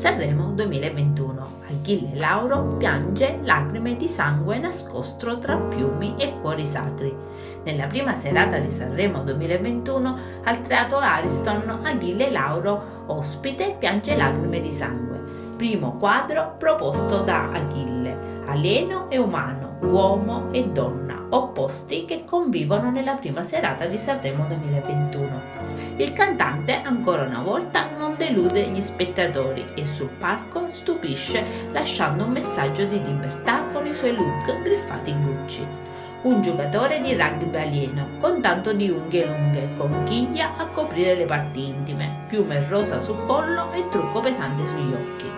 Sanremo 2021. Achille Lauro piange lacrime di sangue nascosto tra piumi e cuori sacri. Nella prima serata di Sanremo 2021 al Teatro Ariston Achille Lauro, ospite, piange lacrime di sangue. Primo quadro proposto da Achille, alieno e umano, uomo e donna, opposti che convivono nella prima serata di Sanremo 2021. Il cantante ancora una volta non delude gli spettatori e sul palco stupisce lasciando un messaggio di libertà con i suoi look griffati Gucci. Un giocatore di rugby alieno con tanto di unghie lunghe, conchiglia a coprire le parti intime, piume rosa sul collo e trucco pesante sugli occhi.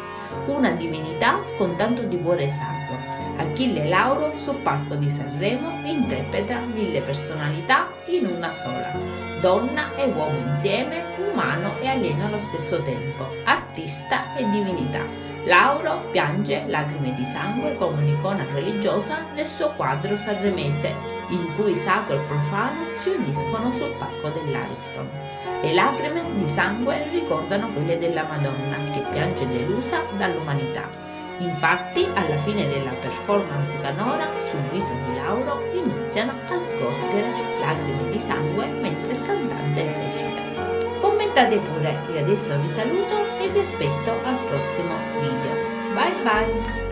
Una divinità con tanto di cuore sacro. Achille Lauro sul palco di Sanremo interpreta 1000 personalità in una sola. Donna e uomo insieme, umano e alieno allo stesso tempo, artista e divinità. Lauro piange lacrime di sangue come un'icona religiosa nel suo quadro sanremese, in cui sacro e profano si uniscono sul palco dell'Ariston. Le lacrime di sangue ricordano quelle della Madonna, che piange delusa dall'umanità. Infatti, alla fine della performance canora, sul viso di Lauro iniziano a scorgere lacrime di sangue mentre il cantante recita. Commentate pure, io adesso vi saluto e vi aspetto al prossimo video. Bye bye!